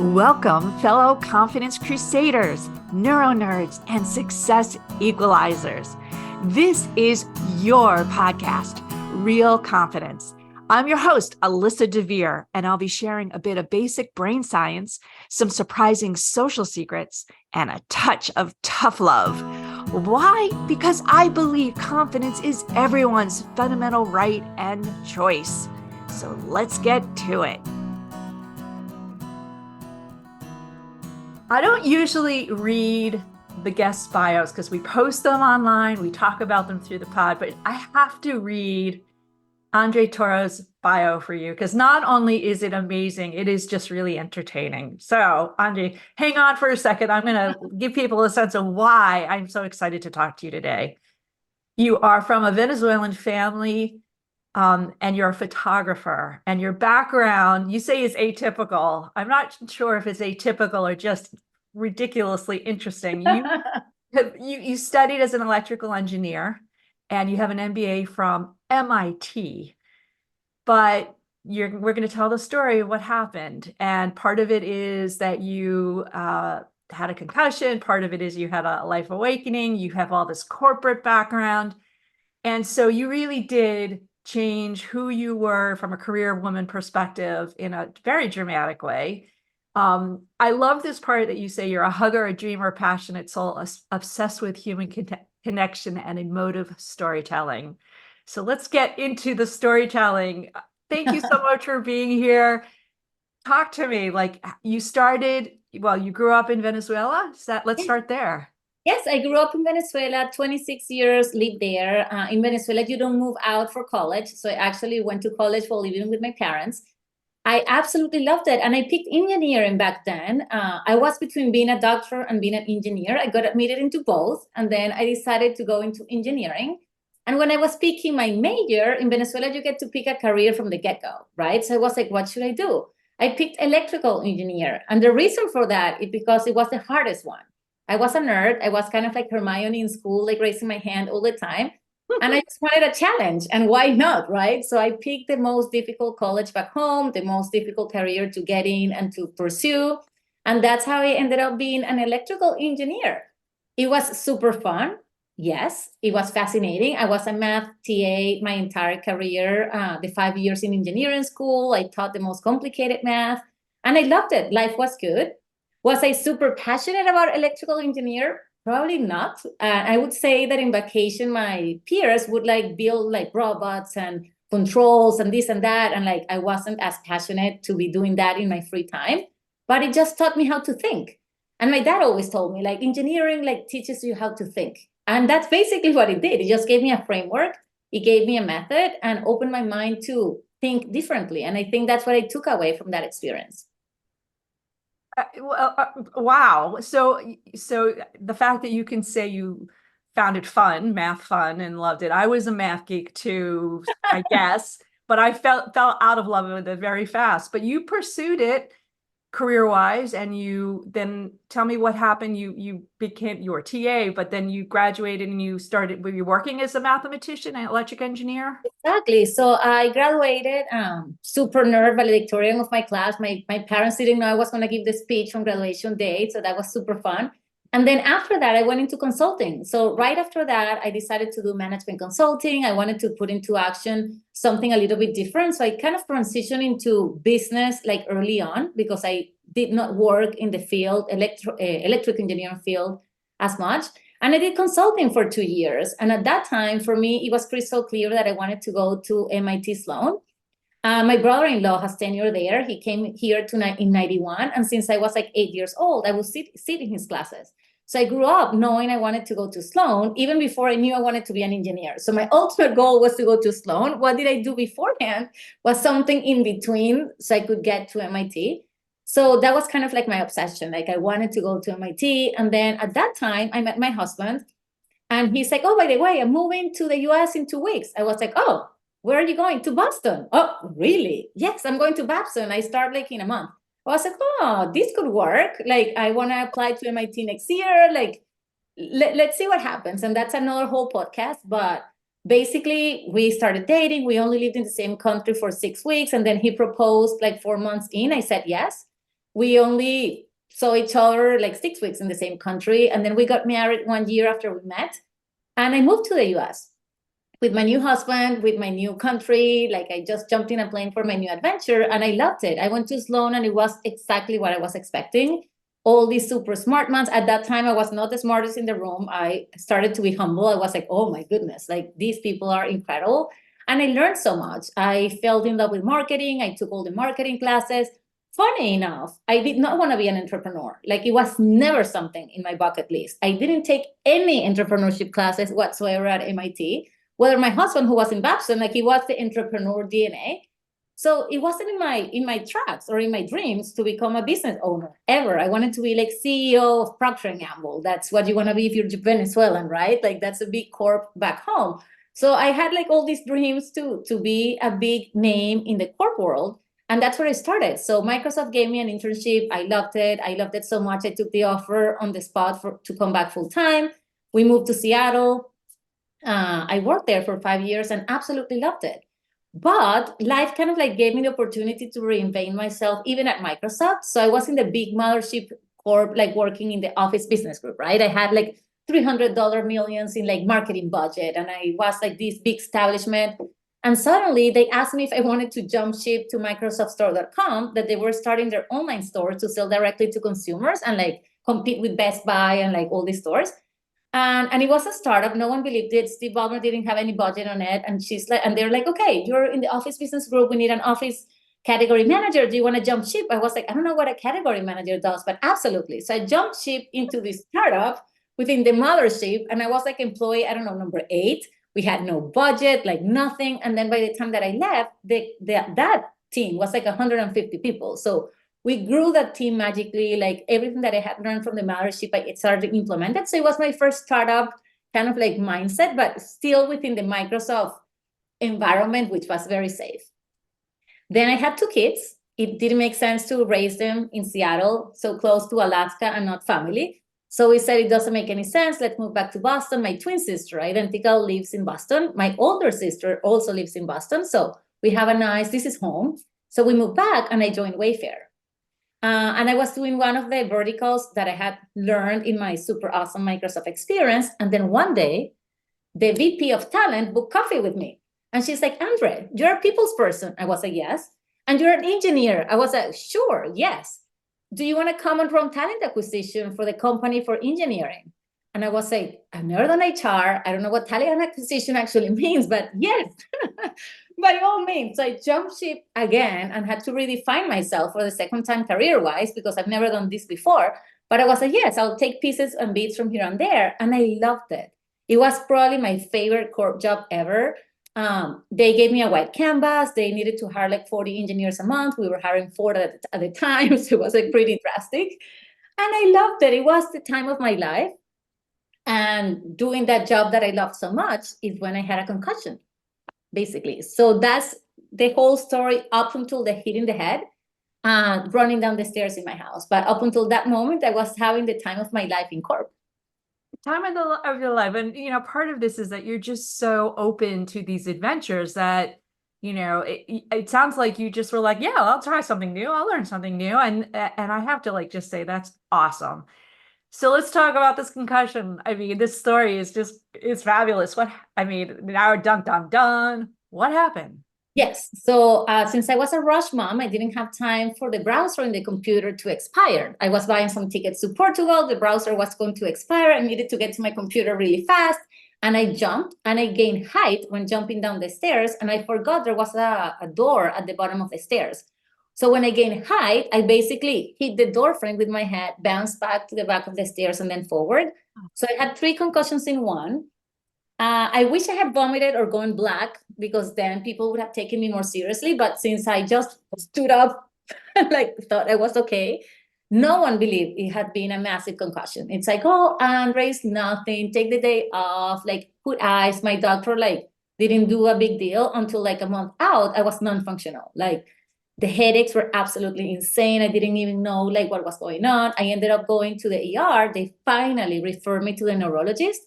Welcome, fellow confidence crusaders, neuro nerds, and success equalizers. This is your podcast, Real Confidence. I'm your host, Alyssa DeVere, and I'll be sharing a bit of basic brain science, some surprising social secrets, and a touch of tough love. Why? Because I believe confidence is everyone's fundamental right and choice. So let's get to it. I don't usually read the guest bios because we post them online, we talk about them through the pod, but I have to read Andre Toro's bio for you because not only is it amazing, it is just really entertaining. So, Andre, hang on for a second. I'm going to give people a sense of why I'm so excited to talk to you today. You are from a Venezuelan family, and you're a photographer, and your background, you say, is atypical. I'm not sure if it's atypical or just ridiculously interesting. You studied as an electrical engineer, and you have an MBA from MIT, but we're going to tell the story of what happened. And part of it is that you had a concussion. Part of it is you had a life awakening. You have all this corporate background. And so you really did change who you were from a career woman perspective in a very dramatic way. I love this part that you say you're a hugger, a dreamer, passionate soul, obsessed with human connection and emotive storytelling. So let's get into the storytelling. Thank you so much for being here. Talk to me. Like you grew up in Venezuela. Let's start there. Yes, I grew up in Venezuela, 26 years, lived there. In Venezuela, you don't move out for college. So I actually went to college while living with my parents. I absolutely loved it. And I picked engineering back then. I was between being a doctor and being an engineer. I got admitted into both. And then I decided to go into engineering. And when I was picking my major, in Venezuela, you get to pick a career from the get-go, right? So I was like, what should I do? I picked electrical engineer. And the reason for that is because it was the hardest one. I was a nerd. I was kind of like Hermione in school, like raising my hand all the time. And I just wanted a challenge. And why not, right? So I picked the most difficult college back home, the most difficult career to get in and to pursue. And that's how I ended up being an electrical engineer. It was super fun. Yes, it was fascinating. I was a math TA my entire career, the 5 years in engineering school. I taught the most complicated math, and I loved it. Life was good. Was I super passionate about electrical engineer? Probably not. I would say that in vacation, my peers would like build like robots and controls and this and that. And like, I wasn't as passionate to be doing that in my free time, but it just taught me how to think. And my dad always told me like engineering like teaches you how to think. And that's basically what it did. It just gave me a framework. It gave me a method and opened my mind to think differently. And I think that's what I took away from that experience. Wow. So the fact that you can say you found it fun, math fun, and loved it. I was a math geek too, I guess, but I fell out of love with it very fast. But you pursued it career-wise, and you then tell me what happened. You became your TA, but then you graduated and were you working as a mathematician and electric engineer? Exactly. So I graduated, super nerd valedictorian of my class. My parents didn't know I was going to give the speech on graduation day. So that was super fun. And then after that, I went into consulting. So right after that, I decided to do management consulting. I wanted to put into action something a little bit different. So I kind of transitioned into business like early on because I did not work in the field, electric engineering field as much. And I did consulting for 2 years. And at that time, for me, it was crystal clear that I wanted to go to MIT Sloan. My brother-in-law has tenure there. He came here in 91. And since I was like 8 years old, I would sit in his classes. So I grew up knowing I wanted to go to Sloan, even before I knew I wanted to be an engineer. So my ultimate goal was to go to Sloan. What did I do beforehand was something in between so I could get to MIT. So that was kind of like my obsession. Like I wanted to go to MIT. And then at that time, I met my husband. And he's like, oh, by the way, I'm moving to the US in 2 weeks. I was like, oh, where are you going? To Boston. Oh, really? Yes, I'm going to Boston. I start like in a month. I was like, oh, this could work. Like, I want to apply to MIT next year. Like, let's see what happens. And that's another whole podcast. But basically, we started dating. We only lived in the same country for 6 weeks. And then he proposed like 4 months in. I said yes. We only saw each other like 6 weeks in the same country. And then we got married 1 year after we met. And I moved to the US with my new husband, with my new country. Like I just jumped in a plane for my new adventure and I loved it. I went to Sloan and it was exactly what I was expecting. All these super smart months. At that time, I was not the smartest in the room. I started to be humble. I was like, oh my goodness, like these people are incredible. And I learned so much. I fell in love with marketing. I took all the marketing classes. Funny enough, I did not want to be an entrepreneur. Like it was never something in my bucket list. I didn't take any entrepreneurship classes whatsoever at MIT. Whether my husband, who was in Babson, like he was the entrepreneur DNA. So it wasn't in my tracks or in my dreams to become a business owner ever. I wanted to be like CEO of Procter and Gamble. That's what you want to be if you're Venezuelan, right? Like that's a big corp back home. So I had like all these dreams to be a big name in the corp world. And that's where I started. So Microsoft gave me an internship. I loved it. I loved it so much. I took the offer on the spot to come back full time. We moved to Seattle. I worked there for 5 years and absolutely loved it. But life kind of like gave me the opportunity to reinvent myself, even at Microsoft. So I was in the big mothership corp, like working in the office business group, right? I had like $300 millions in like marketing budget. And I was like this big establishment. And suddenly they asked me if I wanted to jump ship to MicrosoftStore.com, that they were starting their online store to sell directly to consumers and like compete with Best Buy and like all these stores. And it was a startup. No one believed it. Steve Ballmer didn't have any budget on it. And she's like, and they're like, okay, you're in the office business group. We need an office category manager. Do you want to jump ship? I was like, I don't know what a category manager does, but absolutely. So I jumped ship into this startup within the mothership. And I was like employee, I don't know, number 8. We had no budget, like nothing. And then by the time that I left, that team was like 150 people. So we grew that team magically. Like everything that I had learned from the mothership, I started implemented. So it was my first startup kind of like mindset, but still within the Microsoft environment, which was very safe. Then I had 2 kids. It didn't make sense to raise them in Seattle, so close to Alaska and not family. So we said it doesn't make any sense. Let's move back to Boston. My twin sister, identical, lives in Boston. My older sister also lives in Boston. So we have this is home. So we moved back and I joined Wayfair. And I was doing one of the verticals that I had learned in my super awesome Microsoft experience. And then one day, the VP of talent booked coffee with me. And she's like, Andre, you're a people's person. I was like, yes. And you're an engineer. I was like, sure, yes. Do you want to come and run talent acquisition for the company for engineering? And I was like, I've never done HR. I don't know what talent acquisition actually means, but yes. By all means. So I jumped ship again and had to redefine myself for the second time career-wise because I've never done this before. But I was like, yes, I'll take pieces and bits from here and there. And I loved it. It was probably my favorite corp job ever. They gave me a white canvas. They needed to hire like 40 engineers a month. We were hiring 4 at the time. So it was like pretty drastic. And I loved it. It was the time of my life. And doing that job that I loved so much is when I had a concussion, basically. So that's the whole story up until the hitting the head and running down the stairs in my house. But up until that moment, I was having the time of my life in corp. Time of your life. And, part of this is that you're just so open to these adventures that, it sounds like you just were like, yeah, I'll try something new. I'll learn something new. And I have to like, just say that's awesome. So let's talk about this concussion. I mean, this story is it's fabulous. Now done. What happened? Yes. So since I was a rush mom, I didn't have time for the browser in the computer to expire. I was buying some tickets to Portugal. The browser was going to expire. I needed to get to my computer really fast. And I jumped and I gained height when jumping down the stairs. And I forgot there was a door at the bottom of the stairs. So when I gained height, I basically hit the door frame with my head, bounced back to the back of the stairs and then forward. So I had 3 concussions in one. I wish I had vomited or gone black because then people would have taken me more seriously. But since I just stood up and like thought I was okay, no one believed it had been a massive concussion. It's like, oh, Andre's nothing. Take the day off. Like put ice. My doctor like didn't do a big deal until like a month out. I was non-functional. Like the headaches were absolutely insane. I didn't even know like what was going on. I ended up going to the ER. They finally referred me to the neurologist.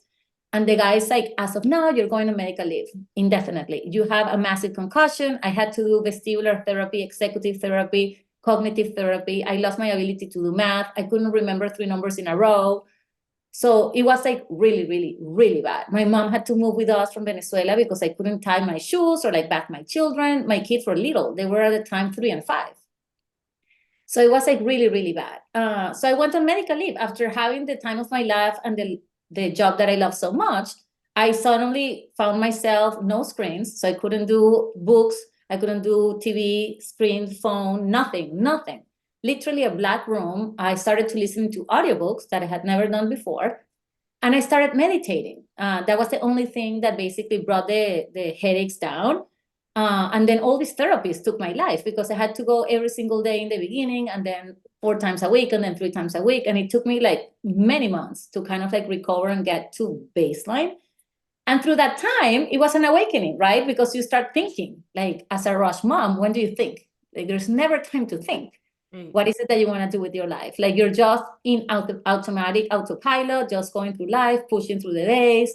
And the guy's like, as of now, you're going to medical leave indefinitely. You have a massive concussion. I had to do vestibular therapy, executive therapy, cognitive therapy. I lost my ability to do math. I couldn't remember 3 numbers in a row. So it was like really, really, really bad. My mom had to move with us from Venezuela because I couldn't tie my shoes or like bath my children. My kids were little. They were at the time 3 and 5. So it was like really, really bad. So I went on medical leave after having the time of my life and the job that I love so much. I suddenly found myself no screens. So I couldn't do books. I couldn't do TV, screen, phone, nothing, nothing. Literally a black room. I started to listen to audiobooks that I had never done before. And I started meditating. That was the only thing that basically brought the headaches down. And then all these therapies took my life because I had to go every single day in the beginning and then 4 times a week and then 3 times a week. And it took me like many months to kind of like recover and get to baseline. And through that time, it was an awakening, right? Because you start thinking, like as a rush mom, when do you think? Like there's never time to think. What is it that you want to do with your life? Like you're just in automatic autopilot, just going through life, pushing through the days.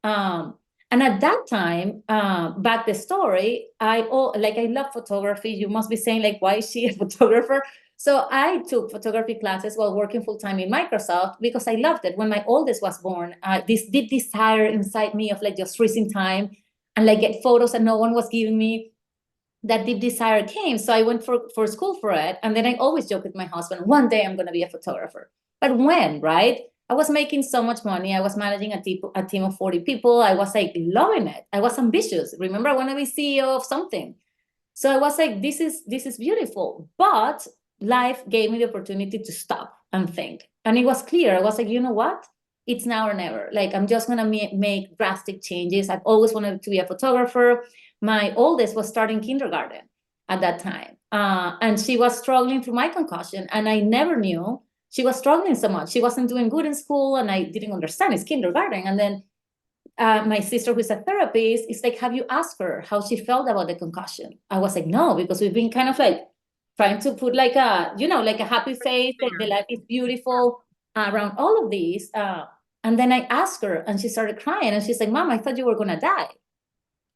And at that time, back the story, I love photography. You must be saying like, why is she a photographer? So I took photography classes while working full time in Microsoft because I loved it. When my oldest was born, this deep desire inside me of like just freezing time and like get photos that no one was giving me, that deep desire came. So I went for school for it. And then I always joke with my husband, one day I'm going to be a photographer. But when, right? I was making so much money. I was managing a team of 40 people. I was like loving it. I was ambitious. Remember, I want to be CEO of something. So I was like, this is beautiful. But life gave me the opportunity to stop and think. And it was clear. I was like, you know what? It's now or never. Like, I'm just going to make drastic changes. I've always wanted to be a photographer. My oldest was starting kindergarten at that time. And she was struggling through my concussion. And I never knew she was struggling so much. She wasn't doing good in school. And I didn't understand it's kindergarten. And then my sister, who's a therapist, is like, have you asked her how she felt about the concussion? I was like, no, because we've been kind of like trying to put like like a happy face, like the life is beautiful around all of these. And then I asked her and she started crying and she's like, Mom, I thought you were going to die.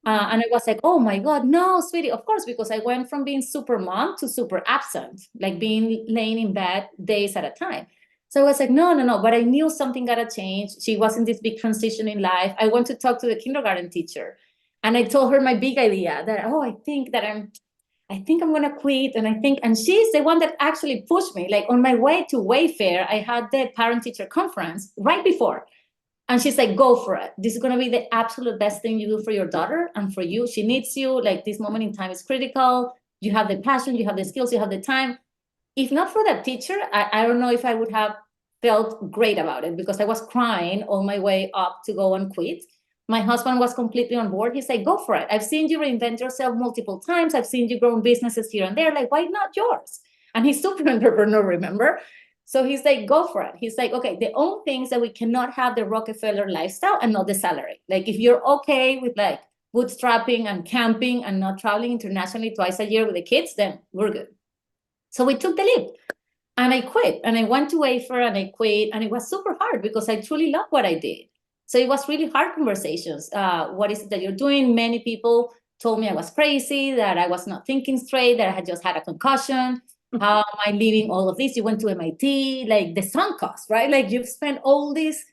And I was like, oh my God, no, sweetie, of course, because I went from being super mom to super absent, like being laying in bed days at a time. So I was like, no, but I knew something got to change. She was in this big transition in life. I went to talk to the kindergarten teacher and I told her my big idea that, I think I'm going to quit. And she's the one that actually pushed me. Like on my way to Wayfair, I had the parent teacher conference right before. And she's like, go for it. This is going to be the absolute best thing you do for your daughter and for you. She needs you. Like this moment in time is critical. You have the passion, you have the skills, you have the time. If not for that teacher, I don't know if I would have felt great about it because I was crying all my way up to go and quit. My husband was completely on board. He's like, go for it. I've seen you reinvent yourself multiple times. I've seen you grow businesses here and there. Like, why not yours? And he's super entrepreneur, remember? So he's like, go for it. He's like, okay, the only things that we cannot have the Rockefeller lifestyle and not the salary. Like if you're okay with like bootstrapping and camping and not traveling internationally twice a year with the kids, then we're good. So we took the leap and I quit and I went to Wayfair and I quit and it was super hard because I truly love what I did. So it was really hard conversations. What is it that you're doing? Many people told me I was crazy, that I was not thinking straight, that I had just had a concussion. How am I leaving all of this? You went to MIT, like the sunk cost, right? Like you've spent all this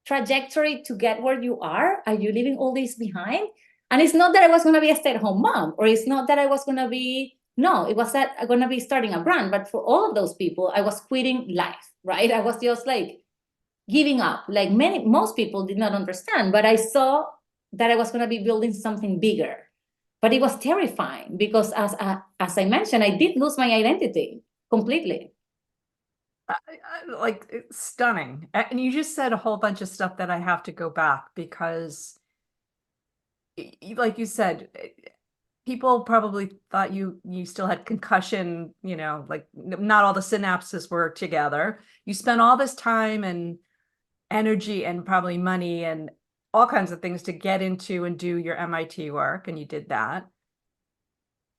trajectory to get where you are. Are you leaving all this behind? And it's not that I was going to be a stay-at-home mom, or it's not that I was going to be, no, it was that I'm going to be starting a brand. But for all of those people, I was quitting life, right? I was just like giving up. Like most people did not understand, but I saw that I was going to be building something bigger. But it was terrifying because as I mentioned, I did lose my identity completely. Like it's stunning. And you just said a whole bunch of stuff that I have to go back because like you said, people probably thought you still had concussion, like not all the synapses were together. You spent all this time and energy and probably money and all kinds of things to get into and do your MIT work, and you did that.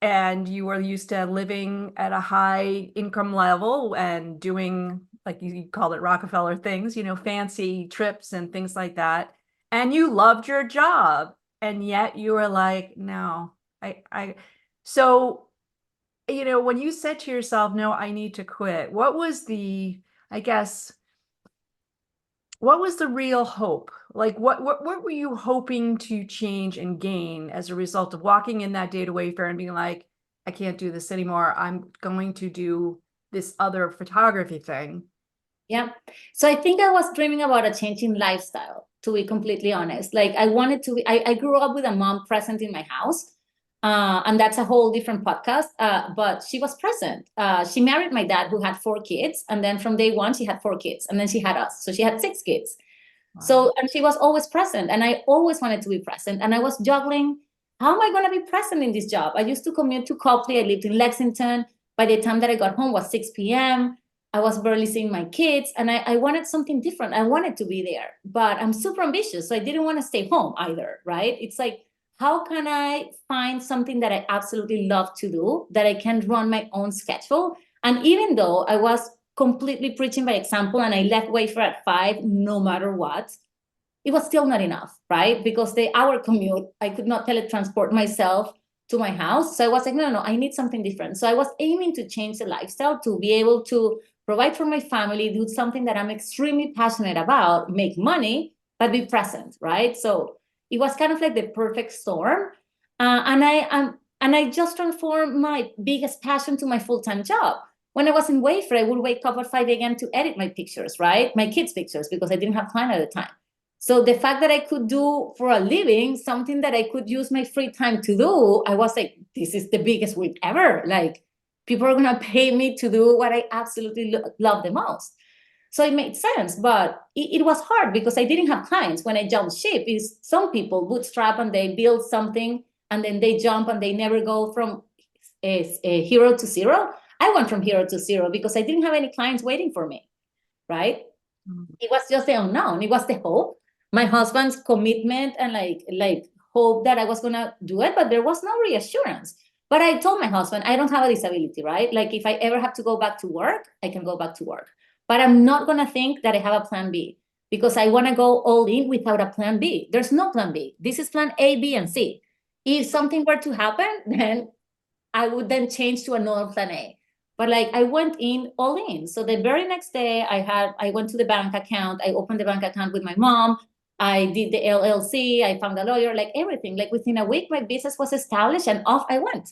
And you were used to living at a high income level and doing, like you called it, Rockefeller things, fancy trips and things like that. And you loved your job. And yet you were like, no, so when you said to yourself, no, I need to quit, what was I guess, what was the real hope? Like, what were you hoping to change and gain as a result of walking in that day to Wayfair and being like, I can't do this anymore. I'm going to do this other photography thing. Yeah. So I think I was dreaming about a changing lifestyle, to be completely honest. Like I wanted to be, I grew up with a mom present in my house. And that's a whole different podcast. But she was present. She married my dad, who had 4 kids. And then from day one, she had 4 kids. And then she had us. So she had 6 kids. Wow. So, and she was always present. And I always wanted to be present. And I was juggling, how am I going to be present in this job? I used to commute to Copley. I lived in Lexington. By the time that I got home was 6 p.m. I was barely seeing my kids, and I wanted something different. I wanted to be there, but I'm super ambitious. So I didn't want to stay home either, right? It's like, how can I find something that I absolutely love to do, that I can run my own schedule? And even though I was completely preaching by example and I left Wayfair at 5, no matter what, it was still not enough, right? Because the hour commute, I could not teletransport myself to my house. So I was like, no, I need something different. So I was aiming to change the lifestyle to be able to provide for my family, do something that I'm extremely passionate about, make money, but be present, right? So it was kind of like the perfect storm. And I just transformed my biggest passion to my full-time job. When I was in Wayfair, I would wake up at 5 a.m. to edit my pictures, right? My kids' pictures, because I didn't have time at the time. So the fact that I could do for a living something that I could use my free time to do, I was like, this is the biggest win ever. Like, people are going to pay me to do what I absolutely love the most. So it made sense, but it was hard because I didn't have clients. When I jumped ship, is some people bootstrap and they build something and then they jump and they never go from a hero to zero. I went from hero to zero because I didn't have any clients waiting for me, right? Mm-hmm. It was just the unknown. It was the hope, my husband's commitment, and like hope that I was gonna do it, but there was no reassurance. But I told my husband, I don't have a disability, right? Like if I ever have to go back to work, I can go back to work. But I'm not gonna think that I have a plan B, because I wanna go all in without a plan B. There's no plan B. This is plan A, B, and C. If something were to happen, then I would then change to another plan A. But like I went in all in. So the very next day I went to the bank account. I opened the bank account with my mom. I did the LLC. I found a lawyer, like everything. Like within a week, my business was established and off I went.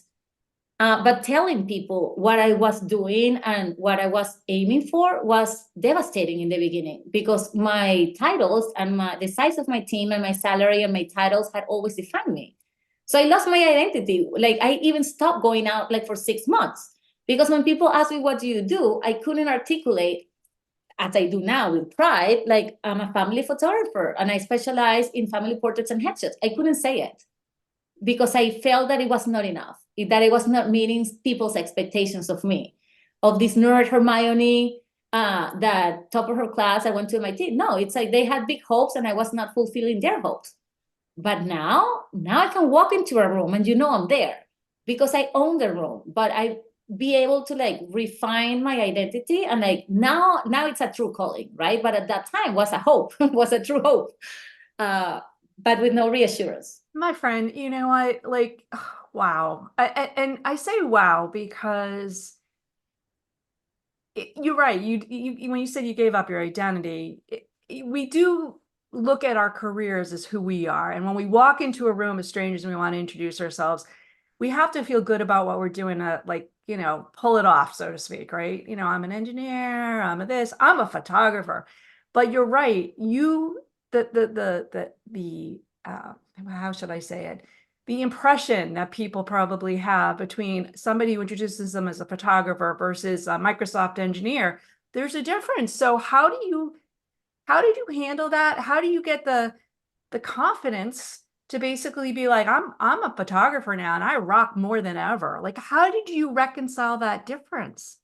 But telling people what I was doing and what I was aiming for was devastating in the beginning, because my titles and the size of my team and my salary and my titles had always defined me. So I lost my identity. Like I even stopped going out like for 6 months, because when people ask me, what do you do? I couldn't articulate, as I do now with pride, like I'm a family photographer and I specialize in family portraits and headshots. I couldn't say it because I felt that it was not enough, that it was not meeting people's expectations of me, of this nerd Hermione, that top of her class. I went to MIT. No, it's like they had big hopes and I was not fulfilling their hopes. But now I can walk into a room and I'm there because I own the room, but I be able to like refine my identity, and like now it's a true calling, right? But at that time was a hope, was a true hope, but with no reassurance. My friend, I like, wow. And I say wow because you're right. You when you said you gave up your identity, we do look at our careers as who we are. And when we walk into a room as strangers and we want to introduce ourselves, we have to feel good about what we're doing to like, pull it off, so to speak, right? I'm an engineer, I'm a photographer. But you're right. How should I say it? The impression that people probably have between somebody who introduces them as a photographer versus a Microsoft engineer, there's a difference. So how did you handle that? How do you get the confidence to basically be like, I'm a photographer now and I rock more than ever? Like, how did you reconcile that difference?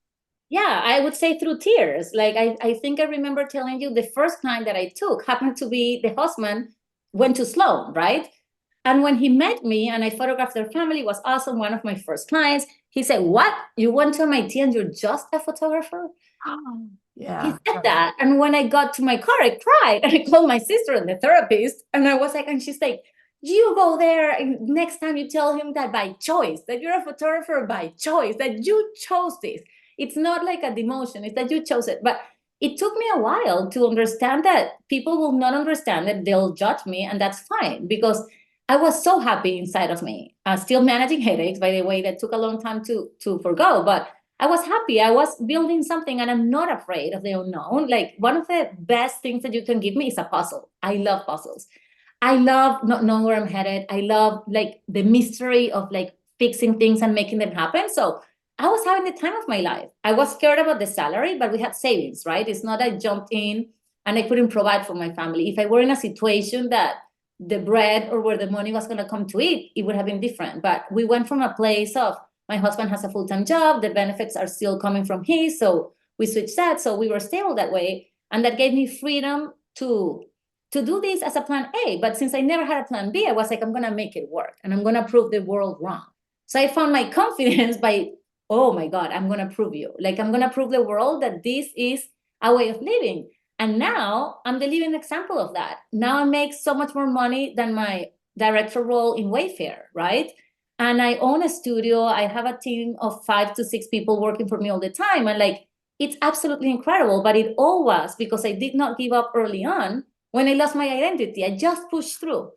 Yeah, I would say through tears. Like I think I remember telling you the first client that I took happened to be the husband went to Sloan, right? And when he met me and I photographed their family, it was awesome. One of my first clients, he said, what? You went to MIT and you're just a photographer? Oh, yeah. He said that. And when I got to my car, I cried and I called my sister and the therapist. And I was like, and she's like, you go there and next time you tell him that by choice, that you're a photographer by choice, that you chose this. It's not like a demotion, it's that you chose it. But it took me a while to understand that people will not understand it. They'll judge me, and that's fine, because I was so happy inside of me. Still managing headaches, by the way, that took a long time to forgo, but I was happy. I was building something, and I'm not afraid of the unknown. Like, one of the best things that you can give me is a puzzle. I love puzzles. I love not knowing where I'm headed. I love like the mystery of like fixing things and making them happen. So I was having the time of my life. I was scared about the salary, but we had savings, right? It's not I jumped in and I couldn't provide for my family. If I were in a situation that the bread or where the money was going to come to eat, it would have been different. But we went from a place of my husband has a full-time job, the benefits are still coming from his, so we switched that. So we were stable that way. And that gave me freedom to do this as a plan A. But since I never had a plan B, I was like, I'm going to make it work and I'm going to prove the world wrong. So I found my confidence by, oh my God, I'm going to prove you. Like, I'm going to prove the world that this is a way of living. And now I'm the living example of that. Now I make so much more money than my director role in Wayfair, right? And I own a studio. I have a team of 5 to 6 people working for me all the time. And like, it's absolutely incredible. But it all was because I did not give up early on. When I lost my identity, I just pushed through.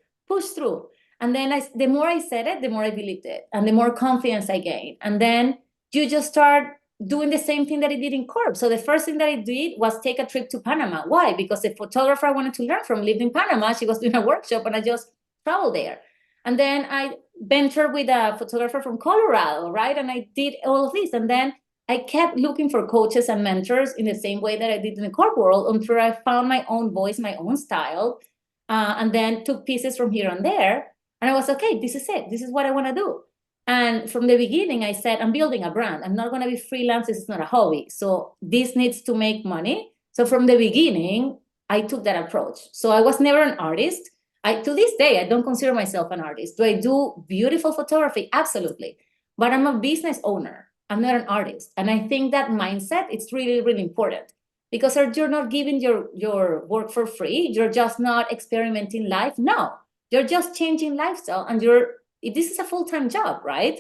And then the more I said it, the more I believed it. And the more confidence I gained. And then you just start doing the same thing that I did in Corp. So the first thing that I did was take a trip to Panama. Why? Because the photographer I wanted to learn from lived in Panama. She was doing a workshop and I just traveled there. And then I ventured with a photographer from Colorado, right? And I did all of this. And then I kept looking for coaches and mentors in the same way that I did in the corp world until I found my own voice, my own style, and then took pieces from here and there. And I was, okay, this is it. This is what I want to do. And from the beginning, I said, I'm building a brand. I'm not going to be freelance. This is not a hobby. So this needs to make money. So from the beginning, I took that approach. So I was never an artist. To this day, I don't consider myself an artist. Do I do beautiful photography? Absolutely. But I'm a business owner. I'm not an artist. And I think that mindset, it's really, really important, because you're not giving your work for free. You're just not experimenting life. No, you're just changing lifestyle. And this is a full-time job, right?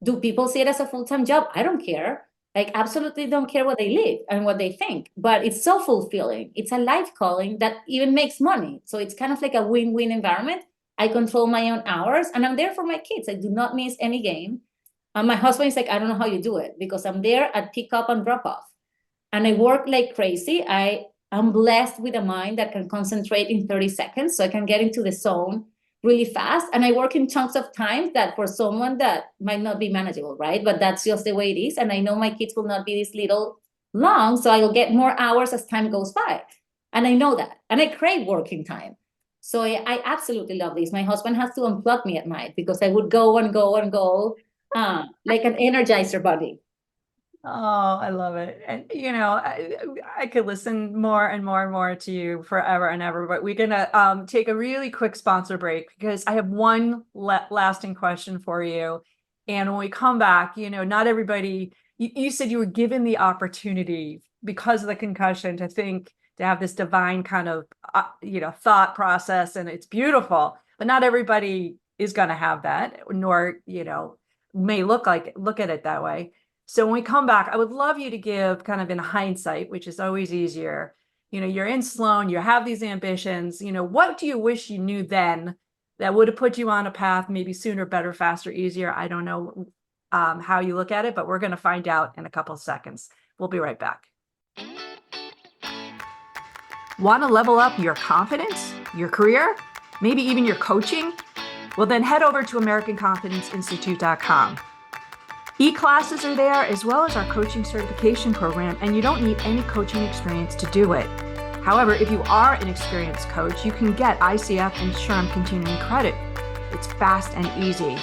Do people see it as a full-time job? I don't care. Like, absolutely don't care what they live and what they think. But it's so fulfilling. It's a life calling that even makes money. So it's kind of like a win-win environment. I control my own hours and I'm there for my kids. I do not miss any game. My husband is like, I don't know how you do it, because I'm there at pick up and drop off. And I work like crazy. I'm blessed with a mind that can concentrate in 30 seconds. So I can get into the zone really fast. And I work in chunks of time that for someone that might not be manageable, right? But that's just the way it is. And I know my kids will not be this little long. So I will get more hours as time goes by. And I know that. And I crave working time. So I absolutely love this. My husband has to unplug me at night because I would go and go and go. Like an energizer bunny. Oh, I love it. And, I could listen more and more and more to you forever and ever, but we're going to take a really quick sponsor break because I have one lasting question for you. And when we come back, not everybody, you said you were given the opportunity because of the concussion to have this divine kind of, thought process, and it's beautiful, but not everybody is going to have that, nor, may look at it that way. So when we come back, I would love you to give kind of in hindsight, which is always easier. You're in Sloan, you have these ambitions, what do you wish you knew then that would have put you on a path maybe sooner, better, faster, easier? I don't know how you look at it, but we're going to find out in a couple of seconds. We'll be right back. Want to level up your confidence, your career, maybe even your coaching? Well, then head over to AmericanConfidenceInstitute.com. E-classes are there, as well as our coaching certification program, and you don't need any coaching experience to do it. However, if you are an experienced coach, you can get ICF and SHRM continuing credit. It's fast and easy.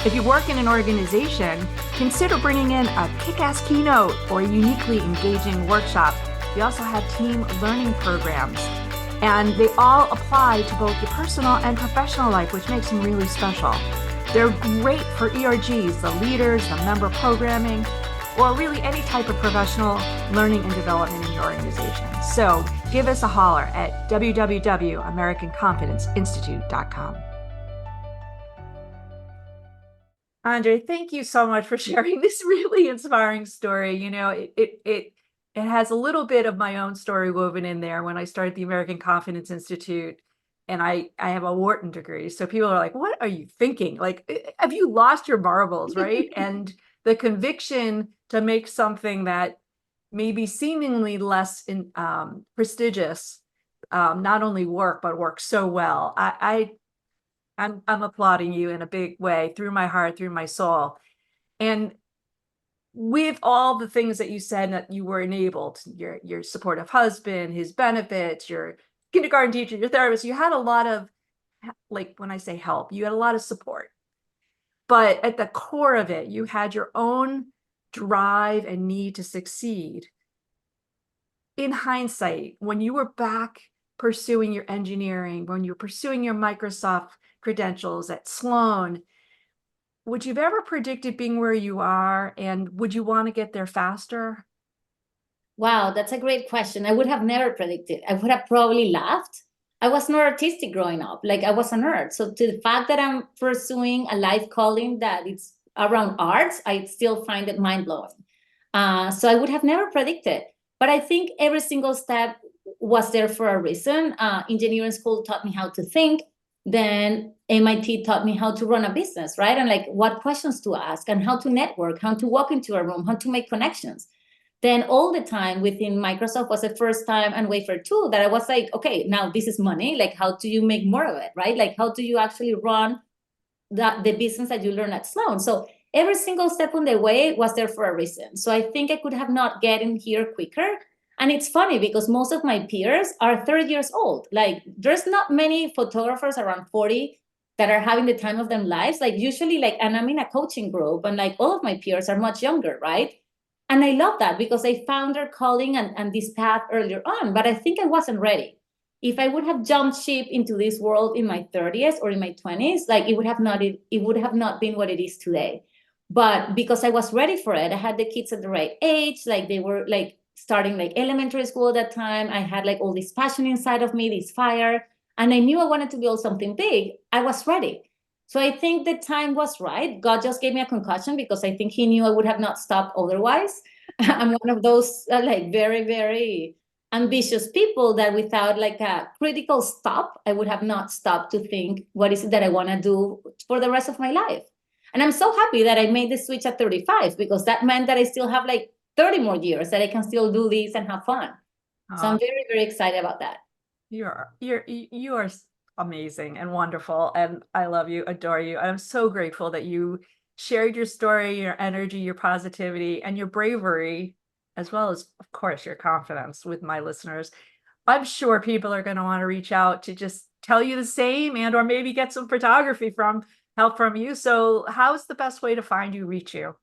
If you work in an organization, consider bringing in a kick-ass keynote or a uniquely engaging workshop. We also have team learning programs, and they all apply to both your personal and professional life, which makes them really special. They're great for ERGs, the leaders, the member programming, or really any type of professional learning and development in your organization. So give us a holler at www.americanconfidenceinstitute.com. Andre, thank you so much for sharing this really inspiring story. You know, it has a little bit of my own story woven in there when I started the American Confidence Institute, and I have a Wharton degree. So people are like, "What are you thinking? Like, have you lost your marbles?" Right? And the conviction to make something that maybe seemingly less prestigious, not only work but work so well. I'm applauding you in a big way, through my heart, through my soul. And with all the things that you said that you were enabled, your supportive husband, his benefits, your kindergarten teacher, your therapist, you had a lot of, like, when I say help, you had a lot of support. But at the core of it, you had your own drive and need to succeed. In hindsight, when you were back pursuing your engineering, when you were pursuing your Microsoft credentials at Sloan, would you have ever predicted being where you are? And would you want to get there faster? Wow, that's a great question. I would have never predicted. I would have probably laughed. I was not artistic growing up. Like I was a nerd. So to the fact that I'm pursuing a life calling that it's around arts, I still find it mind blowing. So I would have never predicted. But I think every single step was there for a reason. Engineering school taught me how to think. Then MIT taught me how to run a business, right? And like what questions to ask and how to network, how to walk into a room, how to make connections. Then all the time within Microsoft was the first time and Wafer 2 that I was like, okay, now this is money. Like, how do you make more of it, right? Like, how do you actually run the business that you learn at Sloan? So every single step on the way was there for a reason. So I think I could have not gotten here quicker. And it's funny because most of my peers are 30 years old. Like, there's not many photographers around 40 that are having the time of their lives. Like, usually, like, and I'm in a coaching group, and like all of my peers are much younger, right? And I love that because I found their calling and this path earlier on, but I think I wasn't ready. If I would have jumped ship into this world in my 30s or in my 20s, like it would have not been what it is today. But because I was ready for it, I had the kids at the right age, like they were like starting like elementary school at that time. I had like all this passion inside of me, this fire, and I knew I wanted to build something big. I was ready. So I think the time was right. God just gave me a concussion because I think he knew I would have not stopped otherwise. I'm one of those like very, very ambitious people that without like a critical stop, I would have not stopped to think, what is it that I want to do for the rest of my life? And I'm so happy that I made the switch at 35 because that meant that I still have like 30 more years that I can still do this and have fun. So I'm very, very excited about that. You are amazing and wonderful, and I love you, adore you. I'm so grateful that you shared your story, your energy, your positivity, and your bravery, as well as, of course, your confidence with my listeners. I'm sure people are going to want to reach out to just tell you the same, and or maybe get some photography from help from you. So how's the best way to find you, reach you?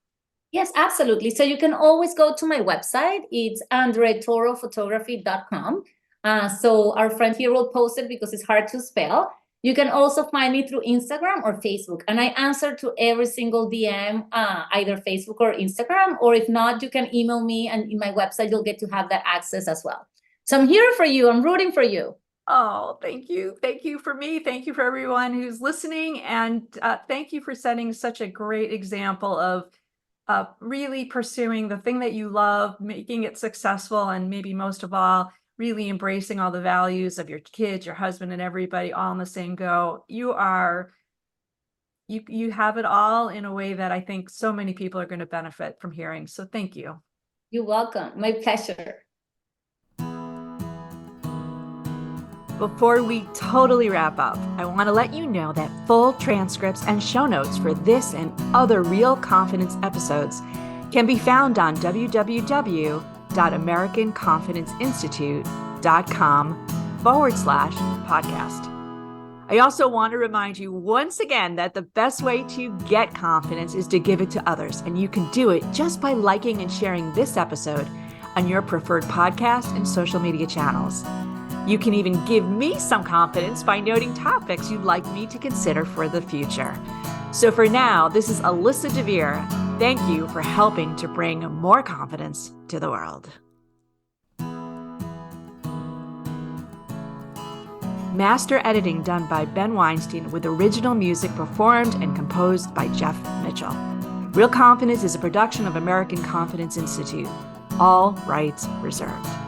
Yes, absolutely. So you can always go to my website. It's andretorophotography.com. So our friend here will post it because it's hard to spell. You can also find me through Instagram or Facebook. And I answer to every single DM, either Facebook or Instagram. Or if not, you can email me. And in my website, you'll get to have that access as well. So I'm here for you. I'm rooting for you. Oh, thank you. Thank you for me. Thank you for everyone who's listening. And thank you for setting such a great example of really pursuing the thing that you love, making it successful, and maybe most of all, really embracing all the values of your kids, your husband, and everybody all in the same go. You have it all in a way that I think so many people are going to benefit from hearing. So thank you. You're welcome. My pleasure. Before we totally wrap up, I want to let you know that full transcripts and show notes for this and other Real Confidence episodes can be found on www.americanconfidenceinstitute.com/podcast. I also want to remind you once again that the best way to get confidence is to give it to others, and you can do it just by liking and sharing this episode on your preferred podcast and social media channels. You can even give me some confidence by noting topics you'd like me to consider for the future. So for now, this is Alyssa DeVere. Thank you for helping to bring more confidence to the world. Master editing done by Ben Weinstein with original music performed and composed by Jeff Mitchell. Real Confidence is a production of American Confidence Institute. All rights reserved.